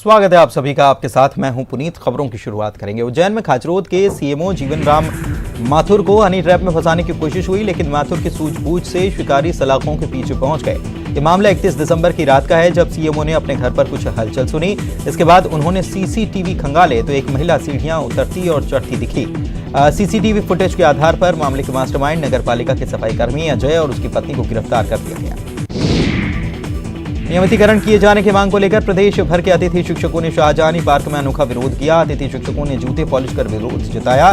स्वागत है आप सभी का। आपके साथ मैं हूं पुनीत। खबरों की शुरुआत करेंगे। उज्जैन में खाचरोद के सीएमओ जीवन राम माथुर को हनी ट्रैप में फंसाने की कोशिश हुई, लेकिन माथुर की सूझबूझ से शिकारी सलाखों के पीछे पहुंच गए। ये मामला 31 दिसंबर की रात का है, जब सीएमओ ने अपने घर पर कुछ हलचल सुनी। इसके बाद उन्होंने सीसीटीवी खंगाले तो एक महिला सीढ़ियां उतरती और चढ़ती दिखी। सीसीटीवी फुटेज के आधार पर मामले के मास्टरमाइंड नगरपालिका के सफाई कर्मी अजय और उसकी पत्नी को गिरफ्तार कर लिया गया। नियमितीकरण किए जाने की मांग को लेकर प्रदेश भर के अतिथि शिक्षकों ने शाहजहानी पार्क में अनोखा विरोध किया। अतिथि शिक्षकों ने जूते पॉलिश कर विरोध जताया।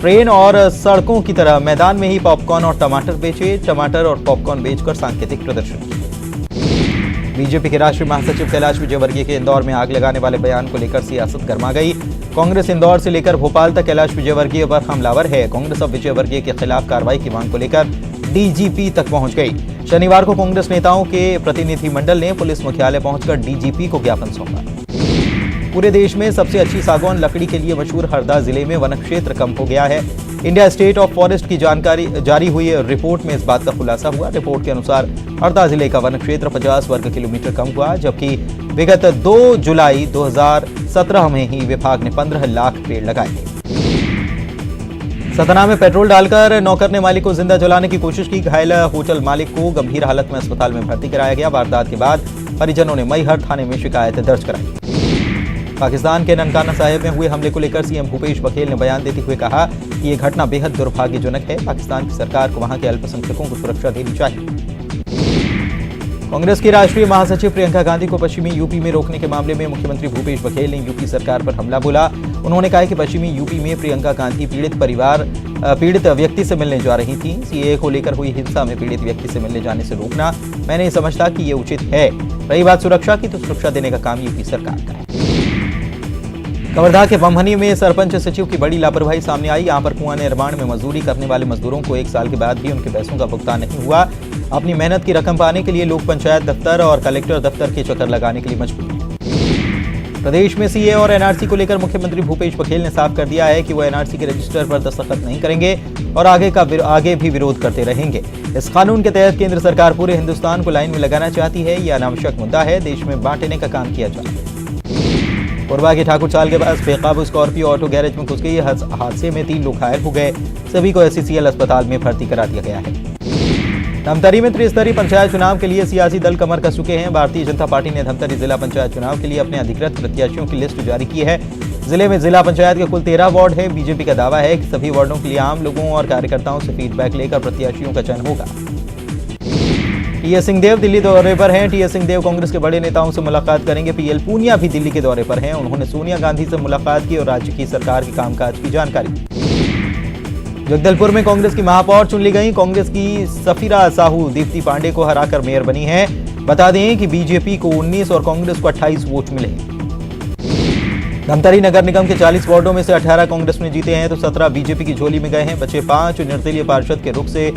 ट्रेन और सड़कों की तरह मैदान में ही पॉपकॉर्न और टमाटर बेचे। टमाटर और पॉपकॉर्न बेचकर सांकेतिक प्रदर्शन किया। बीजेपी के राष्ट्रीय महासचिव कैलाश विजयवर्गीय के इंदौर में आग लगाने वाले बयान को लेकर सियासत गर्मा गई। कांग्रेस इंदौर से लेकर भोपाल तक कैलाश विजयवर्गीय पर हमलावर है। कांग्रेस अब विजयवर्गीय के खिलाफ कार्रवाई की मांग को लेकर डीजीपी तक पहुंच गई। शनिवार को कांग्रेस नेताओं के प्रतिनिधिमंडल ने पुलिस मुख्यालय पहुंचकर डीजीपी को ज्ञापन सौंपा। पूरे देश में सबसे अच्छी सागौन लकड़ी के लिए मशहूर हरदा जिले में वन क्षेत्र कम हो गया है। इंडिया स्टेट ऑफ फॉरेस्ट की जानकारी जारी हुई रिपोर्ट में इस बात का खुलासा हुआ। रिपोर्ट के अनुसार हरदा जिले का वन क्षेत्र 50 वर्ग किलोमीटर कम हुआ, जबकि विगत 2 जुलाई 2017 में ही विभाग ने 15 लाख पेड़ लगाए थे। सतना में पेट्रोल डालकर नौकर ने मालिक को जिंदा जलाने की कोशिश की। घायल होटल मालिक को गंभीर हालत में अस्पताल में भर्ती कराया गया। वारदात के बाद परिजनों ने मैहर थाने में शिकायत दर्ज कराई। पाकिस्तान के ननकाना साहिब में हुए हमले को लेकर सीएम भूपेश बघेल ने बयान देते हुए कहा कि यह घटना बेहद दुर्भाग्यजनक है। पाकिस्तान की सरकार को वहां के अल्पसंख्यकों को सुरक्षा देनी चाहिए। कांग्रेस की राष्ट्रीय महासचिव प्रियंका गांधी को पश्चिमी यूपी में रोकने के मामले में मुख्यमंत्री भूपेश बघेल ने यूपी सरकार पर हमला बोला। उन्होंने कहा कि पश्चिमी यूपी में प्रियंका गांधी पीड़ित व्यक्ति से मिलने जा रही थी। सीएए को लेकर हुई हिंसा में पीड़ित व्यक्ति से मिलने जाने से रोकना मैं नहीं समझता कि ये उचित है। रही बात सुरक्षा की, तो सुरक्षा देने का काम यूपी सरकार का है। कवर्धा के बमहनी में सरपंच सचिव की बड़ी लापरवाही सामने आई। यहां पर कुआं निर्माण में मजदूरी करने वाले मजदूरों को 1 साल के बाद भी उनके पैसों का भुगतान नहीं हुआ। अपनी मेहनत की रकम पाने के लिए लोग पंचायत दफ्तर और कलेक्टर दफ्तर के चक्कर लगाने के लिए मजबूर हैं। प्रदेश में सीए और एनआरसी को लेकर मुख्यमंत्री भूपेश बघेल ने साफ कर दिया है कि वो एनआरसी के रजिस्टर पर दस्तखत नहीं करेंगे और आगे भी विरोध करते रहेंगे। इस कानून के तहत केंद्र सरकार पूरे हिंदुस्तान को लाइन में लगाना चाहती है। यह अनावश्यक मुद्दा है। देश में बांटने का काम किया जा रहा है। कोरबा के ठाकुर चाल के पास बेकाबू स्कॉर्पियो ऑटो गैरेज में घुस गई। हादसे में 3 लोग घायल हो गए। सभी को एससीसीएल अस्पताल में भर्ती करा दिया गया है। धमतरी में त्रिस्तरीय पंचायत चुनाव के लिए सियासी दल कमर कस चुके हैं। भारतीय जनता पार्टी ने धमतरी जिला पंचायत चुनाव के लिए अपने अधिकृत प्रत्याशियों की लिस्ट जारी की है। जिले में जिला पंचायत के कुल 13 वार्ड है। बीजेपी का दावा है कि सभी वार्डों के लिए आम लोगों और कार्यकर्ताओं से फीडबैक लेकर प्रत्याशियों का चयन होगा। टीएस सिंहदेव दिल्ली दौरे पर हैं। टीएस सिंहदेव कांग्रेस के बड़े नेताओं से मुलाकात करेंगे। पीएल पूनिया भी दिल्ली के दौरे पर हैं। उन्होंने सोनिया गांधी से मुलाकात की और राज्य की सरकार के कामकाज की जानकारी दी। जगदलपुर में कांग्रेस की महापौर चुन ली गई। कांग्रेस की सफीरा साहू दीप्ति पांडे को हराकर मेयर बनी है। बता दें कि बीजेपी को 19 और कांग्रेस को 28 वोट मिले। धमतरी नगर निगम के 40 वार्डों में से 18 कांग्रेस ने जीते हैं तो 17 बीजेपी की झोली में गए हैं। बचे 5 निर्दलीय पार्षद के रुख से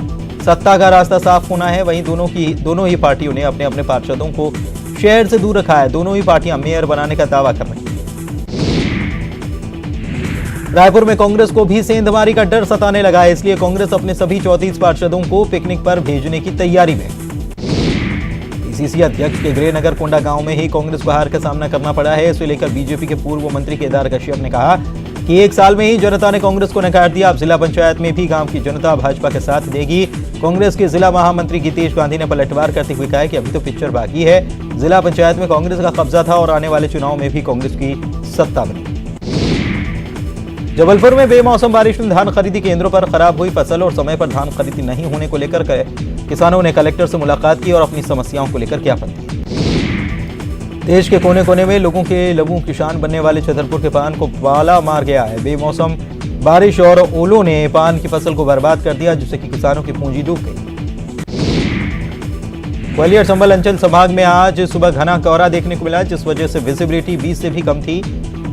सत्ता का रास्ता साफ होना है। वहीं दोनों ही पार्टियों ने अपने अपने पार्षदों को शहर से दूर रखा है। दोनों ही पार्टियां मेयर बनाने का दावा कर रही हैं। रायपुर में कांग्रेस को भी सेंधमारी का डर सताने लगा है, इसलिए कांग्रेस अपने सभी 34 पार्षदों को पिकनिक पर भेजने की तैयारी में। पीसीसी अध्यक्ष के गृहनगर कोंडा गांव में ही कांग्रेस को हार का सामना करना पड़ा है। इसे लेकर बीजेपी के पूर्व मंत्री केदार कश्यप ने कहा कि 1 साल में ही जनता ने कांग्रेस को नकार दिया। अब जिला पंचायत में भी गांव की जनता भाजपा के साथ देगी। कांग्रेस के जिला महामंत्री गीतेश गांधी ने पलटवार करते हुए कहा कि अभी तो पिक्चर बाकी है। जिला पंचायत में कांग्रेस का कब्जा था और आने वाले चुनाव में भी कांग्रेस की सत्ता बनी। जबलपुर में बेमौसम बारिश में धान खरीदी केंद्रों पर खराब हुई फसल और समय पर धान खरीदी नहीं होने को लेकर किसानों ने कलेक्टर से मुलाकात की और अपनी समस्याओं को लेकर ज्ञापन दिया। देश के कोने कोने में लोगों के लघु किसान बनने वाले छतरपुर के पान को पाला मार गया है। बेमौसम बारिश और ओलों ने पान की फसल को बर्बाद कर दिया, जिससे कि किसानों की पूंजी डूब गई। ग्वालियर संभल अंचल संभाग में आज सुबह घना कोहरा देखने को मिला, जिस वजह से विजिबिलिटी 20 से भी कम थी।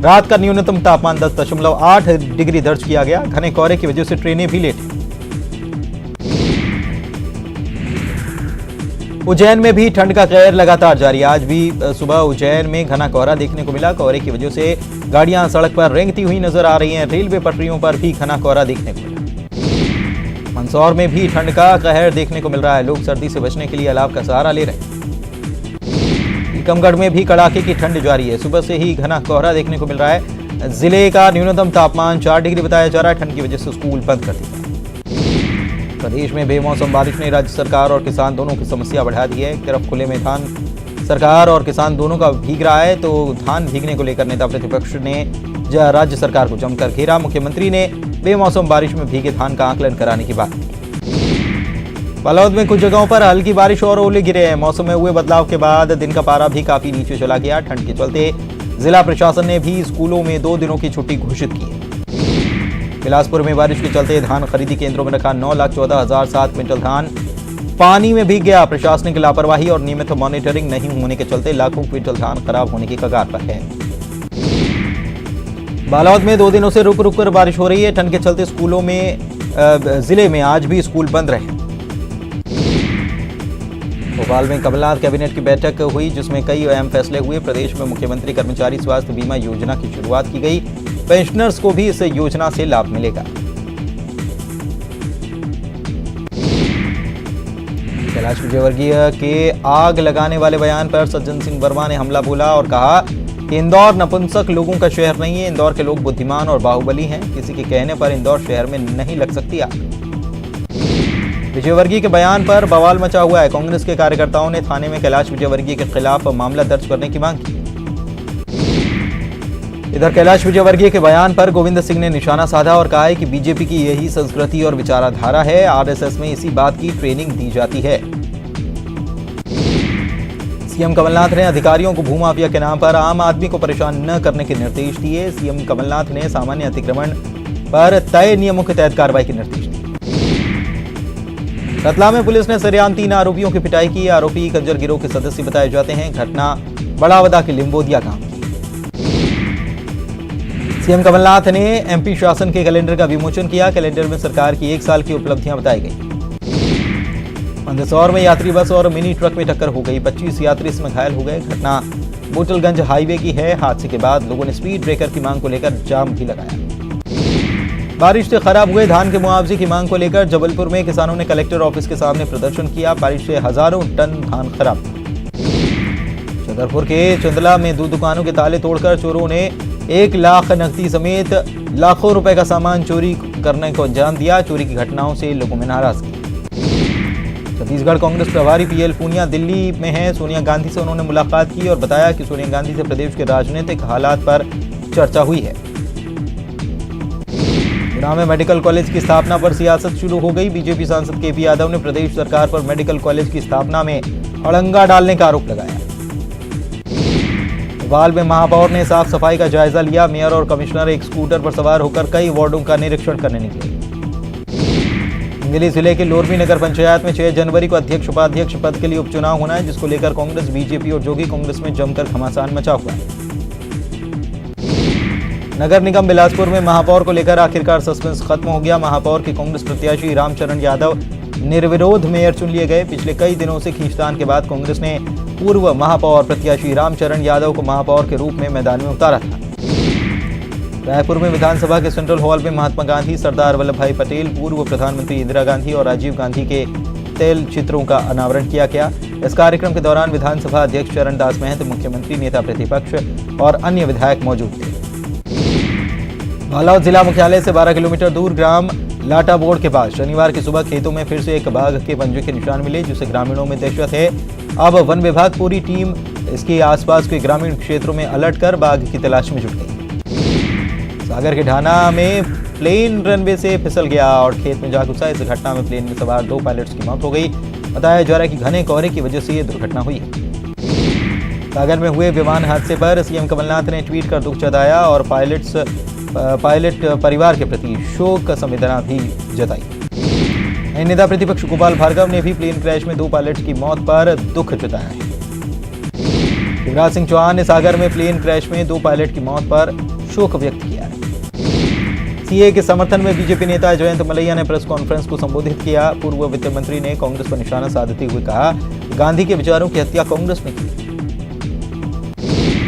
रात का न्यूनतम तापमान 10.8 डिग्री दर्ज किया गया। घने कोहरे की वजह से ट्रेनें भी लेट। उज्जैन में भी ठंड का कहर लगातार जारी है। आज भी सुबह उज्जैन में घना कोहरा देखने को मिला। कोहरे की वजह से गाड़ियां सड़क पर रेंगती हुई नजर आ रही हैं। रेलवे पटरियों पर भी घना कोहरा देखने को मिला। मंदसौर में भी ठंड का कहर देखने को मिल रहा है। लोग सर्दी से बचने के लिए अलाव का सहारा ले रहे हैं। टीकमगढ़ में भी कड़ाके की ठंड जारी है। सुबह से ही घना कोहरा देखने को मिल रहा है। जिले का न्यूनतम तापमान 4 डिग्री बताया जा रहा है। ठंड की वजह से स्कूल बंद कर दिए गए। प्रदेश में बेमौसम बारिश ने राज्य सरकार और किसान दोनों की समस्या बढ़ा दी है। एक तरफ खुले में धान सरकार और किसान दोनों का भीग रहा है, तो धान भीगने को लेकर नेता प्रतिपक्ष ने राज्य सरकार को जमकर घेरा। मुख्यमंत्री ने बेमौसम बारिश में भीगे धान का आकलन कराने की बात की। बालोद में कुछ जगहों पर हल्की बारिश और ओले गिरे हैं। मौसम में हुए बदलाव के बाद दिन का पारा भी काफी नीचे चला गया। ठंड के चलते जिला प्रशासन ने भी स्कूलों में 2 दिनों की छुट्टी घोषित की है। बिलासपुर में बारिश के चलते धान खरीदी केंद्रों में रखा 9,14,007 क्विंटल धान पानी में भीग गया। प्रशासनिक लापरवाही और नियमित मॉनिटरिंग नहीं होने के चलते लाखों क्विंटल धान खराब होने की कगार पर है। बालोद में 2 दिनों से रुक रुक कर बारिश हो रही है। ठंड के चलते स्कूलों में जिले में आज भी स्कूल बंद रहे। भोपाल में कमलनाथ कैबिनेट की बैठक हुई, जिसमें कई अहम फैसले हुए। प्रदेश में मुख्यमंत्री कर्मचारी स्वास्थ्य बीमा योजना की शुरुआत की गई। पेंशनर्स को भी इस योजना से लाभ मिलेगा। कैलाश विजयवर्गीय के आग लगाने वाले बयान पर सज्जन सिंह वर्मा ने हमला बोला और कहा कि इंदौर नपुंसक लोगों का शहर नहीं है। इंदौर के लोग बुद्धिमान और बाहुबली हैं। किसी के कहने पर इंदौर शहर में नहीं लग सकती आग। विजयवर्गीय के बयान पर बवाल मचा हुआ है। कांग्रेस के कार्यकर्ताओं ने थाने में कैलाश विजयवर्गीय के खिलाफ मामला दर्ज करने की मांग की। इधर कैलाश विजयवर्गीय के बयान पर गोविंद सिंह ने निशाना साधा और कहा है कि बीजेपी की यही संस्कृति और विचारधारा है। आरएसएस में इसी बात की ट्रेनिंग दी जाती है। सीएम कमलनाथ ने अधिकारियों को भूमाफिया के नाम पर आम आदमी को परेशान न करने के निर्देश दिए। सीएम कमलनाथ ने सामान्य अतिक्रमण पर तय नियमों के तहत कार्रवाई के निर्देश दिए। रतलाम में पुलिस ने सरेआम 3 आरोपियों की पिटाई की। आरोपी कंजर गिरोह के सदस्य बताए जाते हैं। घटना बड़ावदा के लिम्बोदिया गांव की। सीएम कमलनाथ ने एमपी शासन के कैलेंडर का विमोचन किया। कैलेंडर में सरकार की 1 साल की उपलब्धियां बताई गई। मंदसौर में यात्री बस और मिनी ट्रक में टक्कर हो गई। 25 यात्री इसमें घायल हो गए। घटना बोटलगंज हाईवे की है। हादसे के बाद लोगों ने स्पीड ब्रेकर की मांग को लेकर जाम भी लगाया। बारिश से खराब हुए धान के मुआवजे की मांग को लेकर जबलपुर में किसानों ने कलेक्टर ऑफिस के सामने प्रदर्शन किया। बारिश से हजारों टन धान खराब। छतरपुर के चंदला में 2 दुकानों के ताले तोड़कर चोरों ने 1 लाख नकदी समेत लाखों रुपए का सामान चोरी करने को अंजाम दिया। चोरी की घटनाओं से लोगों में नाराजगी। छत्तीसगढ़ कांग्रेस प्रभारी पीएल पूनिया दिल्ली में हैं। सोनिया गांधी से उन्होंने मुलाकात की और बताया कि सोनिया गांधी से प्रदेश के राजनीतिक हालात पर चर्चा हुई है। गुना में मेडिकल कॉलेज की स्थापना पर सियासत शुरू हो गई। बीजेपी सांसद केपी यादव ने प्रदेश सरकार पर मेडिकल कॉलेज की स्थापना में अड़ंगा डालने का आरोप लगाया। भोपाल में महापौर ने साफ सफाई का जायजा लिया। मेयर और कमिश्नर एक स्कूटर पर सवार होकर कई वार्डों का निरीक्षण करने निकले। हिंगोली जिले के लोरमी नगर पंचायत में 6 जनवरी को अध्यक्ष उपाध्यक्ष पद के लिए उपचुनाव होना है, जिसको लेकर कांग्रेस, बीजेपी और जोगी कांग्रेस में जमकर घमासान मचा हुआ है। नगर निगम बिलासपुर में महापौर को लेकर आखिरकार सस्पेंस खत्म हो गया। महापौर के कांग्रेस प्रत्याशी रामचरण यादव निर्विरोध मेयर चुन लिए गए। पिछले कई दिनों से खींचतान के बाद कांग्रेस ने पूर्व महापौर प्रत्याशी रामचरण यादव को महापौर के रूप में मैदान में उतारा था। रायपुर में विधानसभा के सेंट्रल हॉल में महात्मा गांधी, सरदार वल्लभ भाई पटेल, पूर्व प्रधानमंत्री इंदिरा गांधी और राजीव गांधी के तेल चित्रों का अनावरण किया गया। इस कार्यक्रम के दौरान विधानसभा अध्यक्ष चरणदास महंत, मुख्यमंत्री, नेता प्रतिपक्ष और अन्य विधायक मौजूद थे। बालोद जिला मुख्यालय से 12 किलोमीटर दूर ग्राम लाटा बोर्ड के पास शनिवार की सुबह खेतों में फिर से एक बाघ के पंजे के निशान मिले, जिससे ग्रामीणों में दहशत है। अब वन विभाग पूरी टीम इसके आसपास के ग्रामीण क्षेत्रों में अलर्ट कर बाघ की तलाश में जुट गई। सागर के ढाना में प्लेन रनवे से फिसल गया और खेत में जा घुसा। इस घटना में प्लेन में सवार 2 पायलट्स की मौत हो गई। बताया जा रहा है कि घने कोहरे की वजह से ये दुर्घटना हुई है। सागर में हुए विमान हादसे पर सीएम कमलनाथ ने ट्वीट कर दुख जताया और पायलट परिवार के प्रति शोक संवेदना भी जताई। नेता प्रतिपक्ष गोपाल भार्गव ने भी प्लेन क्रैश में 2 पायलट्स की मौत पर दुख जताया है। शिवराज सिंह चौहान ने सागर में प्लेन क्रैश में 2 पायलट की मौत पर शोक व्यक्त किया है। सीए के समर्थन में बीजेपी नेता जयंत मलैया ने प्रेस कॉन्फ्रेंस को संबोधित किया। पूर्व वित्त मंत्री ने कांग्रेस पर निशाना साधते हुए कहा, गांधी के विचारों की हत्या कांग्रेस ने की।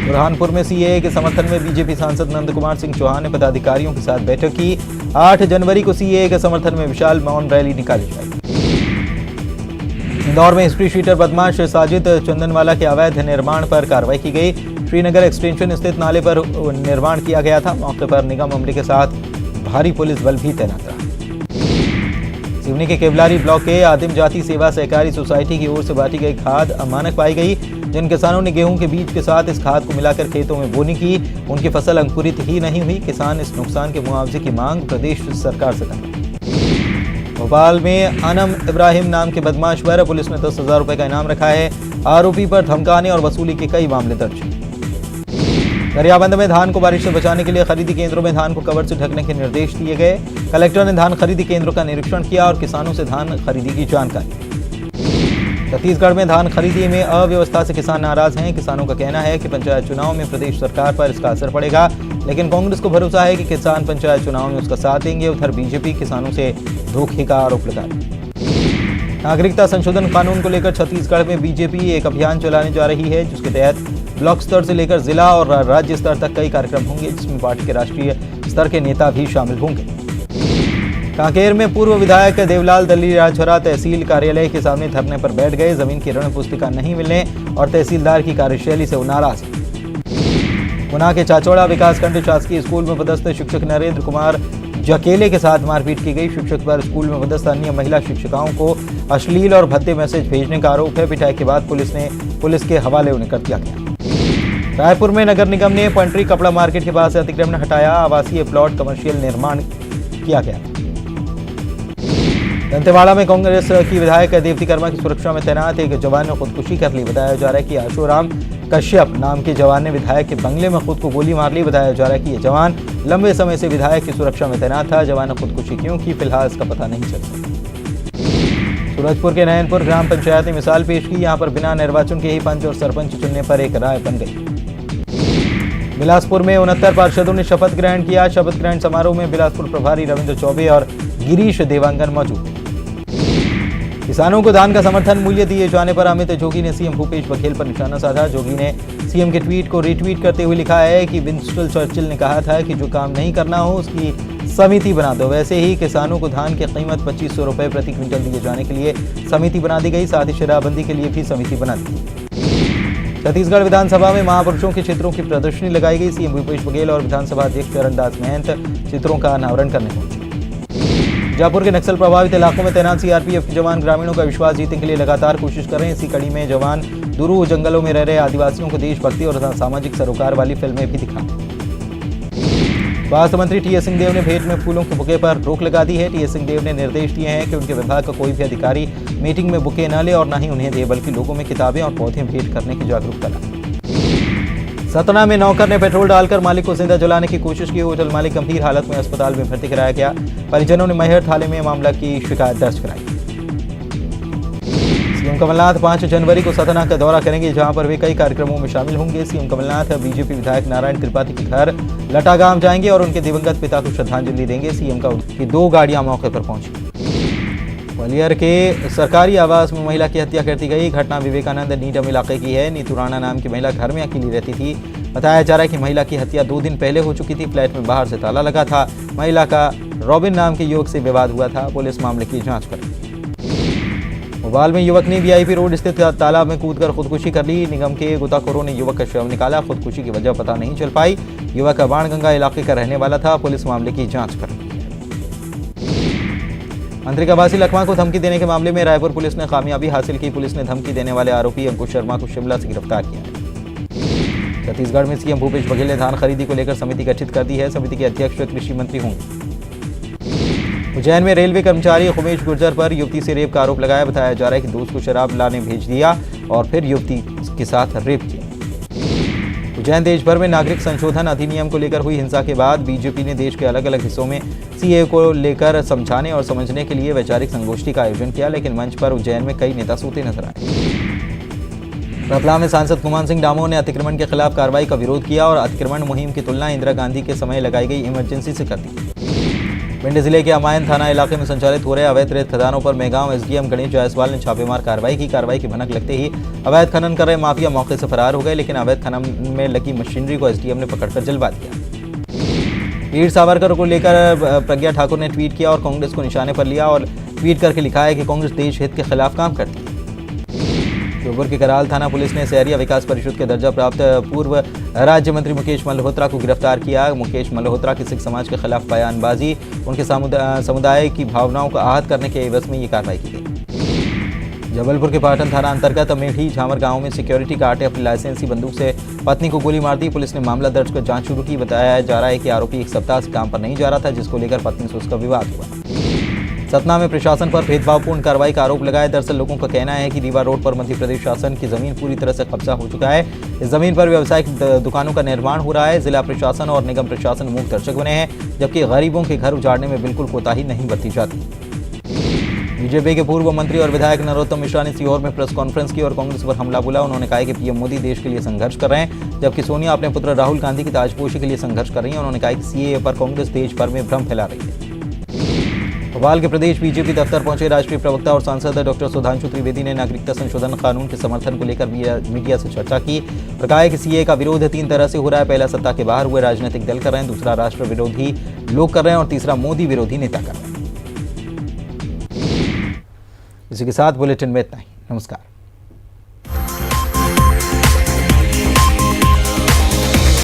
बुरहानपुर में सीए के समर्थन में बीजेपी सांसद नंद कुमार सिंह चौहान ने पदाधिकारियों के साथ बैठक की। 8 जनवरी को सीए के समर्थन में विशाल मौन रैली निकाली जाएगी। इंदौर में हिस्ट्री शीटर बदमाश साजिद चंदनवाला के अवैध निर्माण पर कार्रवाई की गई। श्रीनगर एक्सटेंशन स्थित नाले पर निर्माण किया गया था। मौके पर निगम अमले के साथ भारी पुलिस बल भी तैनात रहा। सिवनी के केवलारी ब्लॉक के आदिम जाति सेवा सहकारी सोसाइटी की ओर से बांटी गई खाद अमानक पाई गई। जिन किसानों ने गेहूं के बीज के साथ इस खाद को मिलाकर खेतों में बोनी की, उनकी फसल अंकुरित ही नहीं हुई। किसान इस नुकसान के मुआवजे की मांग प्रदेश सरकार से कर रहे हैं। भोपाल में अनम इब्राहिम नाम के बदमाश पर पुलिस ने 10,000 रुपए का इनाम रखा है। आरोपी पर धमकाने और वसूली के कई मामले दर्ज हैं। गरियाबंद में धान को बारिश से बचाने के लिए खरीदी केंद्रों में धान को कवर से ढकने के निर्देश दिए गए। कलेक्टर ने धान खरीदी केंद्रों का निरीक्षण किया और किसानों से धान खरीदी की जानकारी। छत्तीसगढ़ में धान खरीदी में अव्यवस्था से किसान नाराज हैं। किसानों का कहना है कि पंचायत चुनाव में प्रदेश सरकार पर इसका असर पड़ेगा, लेकिन कांग्रेस को भरोसा है कि किसान पंचायत चुनाव में उसका साथ देंगे। उधर बीजेपी किसानों से धोखे का आरोप लगा रही है। नागरिकता संशोधन कानून को लेकर छत्तीसगढ़ में बीजेपी एक अभियान चलाने जा रही है, जिसके तहत ब्लॉक स्तर से लेकर जिला और राज्य स्तर तक कई कार्यक्रम होंगे, जिसमें पार्टी के राष्ट्रीय स्तर के नेता भी शामिल होंगे। कांकेर में पूर्व विधायक देवलाल दल्लीराजहरा तहसील कार्यालय के सामने धरने पर बैठ गए। जमीन की ऋण पुस्तिका नहीं मिलने और तहसीलदार की कार्यशैली से वो नाराज हैं। गुना के चाचौड़ा विकासखंड शासकीय स्कूल में पदस्थ शिक्षक नरेंद्र कुमार जकेले के साथ मारपीट की गई। शिक्षक पर स्कूल में पदस्थ अन्य महिला शिक्षिकाओं को अश्लील और भद्दे मैसेज भेजने का आरोप है। पिटाई के बाद पुलिस के हवाले उन्हें कर दिया गया। रायपुर में नगर निगम ने पंट्री कपड़ा मार्केट के पास से अतिक्रमण हटाया। आवासीय प्लॉट कमर्शियल निर्माण किया गया। दंतेवाड़ा में कांग्रेस की विधायक देवती कर्मा की सुरक्षा में तैनात एक जवान ने खुदकुशी कर ली। बताया जा रहा है कि आशोराम कश्यप नाम के जवान ने विधायक के बंगले में खुद को गोली मार ली। बताया जा रहा है कि यह जवान लंबे समय से विधायक की सुरक्षा में तैनात था। जवान ने खुदकुशी क्यों की, फिलहाल इसका पता नहीं चल सका। सूरजपुर के नयनपुर ग्राम पंचायत ने मिसाल पेश की। यहां पर बिना निर्वाचन के ही पंच और सरपंच चुनने पर एक राय बन गई। बिलासपुर में 69 पार्षदों ने शपथ ग्रहण किया। शपथ ग्रहण समारोह में बिलासपुर प्रभारी रविंद्र चौबे और गिरीश देवांगन मौजूद थे। किसानों को धान का समर्थन मूल्य दिए जाने पर अमित जोगी ने सीएम भूपेश बघेल पर निशाना साधा। जोगी ने सीएम के ट्वीट को रीट्वीट करते हुए लिखा है कि विंस्टन चर्चिल ने कहा था कि जो काम नहीं करना हो उसकी समिति बना दो। वैसे ही किसानों को धान की कीमत 2500 रुपए प्रति क्विंटल दिए जाने के लिए समिति बना दी गई। साथ ही शराबबंदी के लिए भी समिति बना दी गई। छत्तीसगढ़ विधानसभा में महापुरुषों के चित्रों की प्रदर्शनी लगाई गई। सीएम भूपेश बघेल और विधानसभा अध्यक्ष चरणदास महंत चित्रों का अनावरण करने पहुंचे। जयपुर के नक्सल प्रभावित इलाकों में तैनात सीआरपीएफ के जवान ग्रामीणों का विश्वास जीतने के लिए लगातार कोशिश कर रहे हैं। इसी कड़ी में जवान दूर जंगलों में रह रहे आदिवासियों को देशभक्ति और सामाजिक सरोकार वाली फिल्में भी दिखाते हैं। स्वास्थ्य मंत्री टीएस सिंहदेव ने भेंट में फूलों के बुके पर रोक लगा दी है। टीएस सिंहदेव ने निर्देश दिए हैं कि उनके विभाग का कोई भी अधिकारी मीटिंग में बुके न ले और न ही उन्हें दे, बल्कि लोगों में किताबें और पौधे भेंट करने की जागरूकता लाए। सतना में नौकर ने पेट्रोल डालकर मालिक को जिंदा जलाने की कोशिश की। होटल मालिक गंभीर हालत में अस्पताल में भर्ती कराया गया। परिजनों ने मैहर थाने में मामला की शिकायत दर्ज कराई। सीएम कमलनाथ 5 जनवरी को सतना का दौरा करेंगे, जहां पर वे कई कार्यक्रमों में शामिल होंगे। सीएम कमलनाथ बीजेपी विधायक नारायण त्रिपाठी के घर लटागांव जाएंगे और उनके दिवंगत पिता को श्रद्धांजलि देंगे। सीएम की 2 गाड़ियां मौके पर पहुंची। ग्वालियर के सरकारी आवास में महिला की हत्या कर दी गई। घटना विवेकानंद नीडम इलाके की है। नीतू राणा नाम की महिला घर में अकेली रहती थी। बताया जा रहा है कि महिला की हत्या 2 दिन पहले हो चुकी थी। फ्लैट में बाहर से ताला लगा था। महिला का रॉबिन नाम के युवक से विवाद हुआ था। पुलिस मामले की जांच कर रही है। भोपाल में युवक ने वीआईपी रोड स्थित तालाब में कूदकर खुदकुशी कर ली। निगम के गोताखोरों ने युवक का शव निकाला। खुदकुशी की वजह पता नहीं चल पाई। युवक बाणगंगा इलाके का रहने वाला था। पुलिस मामले की जांच कर रही है। मंत्री कवासी लखमा को धमकी देने के मामले में रायपुर पुलिस ने कामयाबी हासिल की। पुलिस ने धमकी देने वाले आरोपी अंकुश शर्मा को शिमला से गिरफ्तार किया है। छत्तीसगढ़ में सीएम भूपेश बघेल ने धान खरीदी को लेकर समिति गठित कर दी है। समिति के अध्यक्ष कृषि मंत्री होंगे। उज्जैन में रेलवे कर्मचारी उमेश गुर्जर पर युवती से रेप का आरोप लगाया। बताया जा रहा है कि दोस्त को शराब लाने भेज दिया और फिर युवती के साथ रेप किया। उज्जैन देश भर में नागरिक संशोधन अधिनियम को लेकर हुई हिंसा के बाद बीजेपी ने देश के अलग अलग हिस्सों में सीए को लेकर समझाने और समझने के लिए वैचारिक संगोष्ठी का आयोजन किया, लेकिन मंच पर उज्जैन में कई नेता सोते नजर आए। रतलाम में सांसद कुमान सिंह डामोर ने अतिक्रमण के खिलाफ कार्रवाई का विरोध किया और अतिक्रमण मुहिम की तुलना इंदिरा गांधी के समय लगाई गई इमरजेंसी से कर दी। भिंड जिले के अमायन थाना इलाके में संचालित हो रहे अवैध रेत खदानों पर मेगांव एसडीएम गणेश जायसवाल ने छापेमार कार्रवाई की। कार्रवाई की भनक लगते ही अवैध खनन कर रहे माफिया मौके से फरार हो गए, लेकिन अवैध खनन में लगी मशीनरी को एसडीएम ने पकड़कर जलवा दिया। वीर सावरकर को लेकर प्रज्ञा ठाकुर ने ट्वीट किया और कांग्रेस को निशाने पर लिया और ट्वीट करके लिखा है कि कांग्रेस देश हित के खिलाफ काम करती है। श्योपुर के कराल थाना पुलिस ने शहरिया विकास परिषद के दर्जा प्राप्त पूर्व राज्य मंत्री मुकेश मल्होत्रा को गिरफ्तार किया। मुकेश मल्होत्रा की सिख समाज के खिलाफ बयानबाजी, उनके समुदाय की भावनाओं को आहत करने के एवज में ये कार्रवाई की गई। जबलपुर के पाटन थाना अंतर्गत मेढ़ी झामर गांव में सिक्योरिटी गार्ड ने अपनी लाइसेंसी बंदूक से पत्नी को गोली मार दी। पुलिस ने मामला दर्ज कर जांच शुरू की। बताया जा रहा है कि आरोपी एक सप्ताह से काम पर नहीं जा रहा था, जिसको लेकर पत्नी से उसका विवाद हुआ। सतना में प्रशासन पर भेदभावपूर्ण कार्रवाई का आरोप लगाया। दरअसल लोगों का कहना है कि रीवा रोड पर मध्य प्रदेश शासन की जमीन पूरी तरह से कब्जा हो चुका है। इस जमीन पर व्यावसायिक दुकानों का निर्माण हो रहा है। जिला प्रशासन और निगम प्रशासन मूक दर्शक बने हैं, जबकि गरीबों के घर उजाड़ने में बिल्कुल कोताही नहीं बरती जाती। बीजेपी के पूर्व मंत्री और विधायक नरोत्तम मिश्रा ने सीहोर में प्रेस कॉन्फ्रेंस की और कांग्रेस पर हमला बोला। उन्होंने कहा कि पीएम मोदी देश के लिए संघर्ष कर रहे हैं, जबकि सोनिया अपने पुत्र राहुल गांधी की ताजपोशी के लिए संघर्ष कर रही हैं। उन्होंने कहा कि सीएए पर कांग्रेस देश भर में भ्रम फैला रही है। भोपाल के प्रदेश बीजेपी दफ्तर पहुंचे राष्ट्रीय प्रवक्ता और सांसद डॉक्टर सुधांशु त्रिवेदी ने नागरिकता संशोधन कानून के समर्थन को लेकर मीडिया से चर्चा की और कहा है कि सीएए का विरोध 3 तरह से हो रहा है। पहला सत्ता के बाहर हुए राजनीतिक दल कर रहे हैं, दूसरा राष्ट्र विरोधी लोग कर रहे हैं और तीसरा मोदी विरोधी नेता कर रहे हैं। इसी के साथ बुलेटिन में इतना ही। नमस्कार।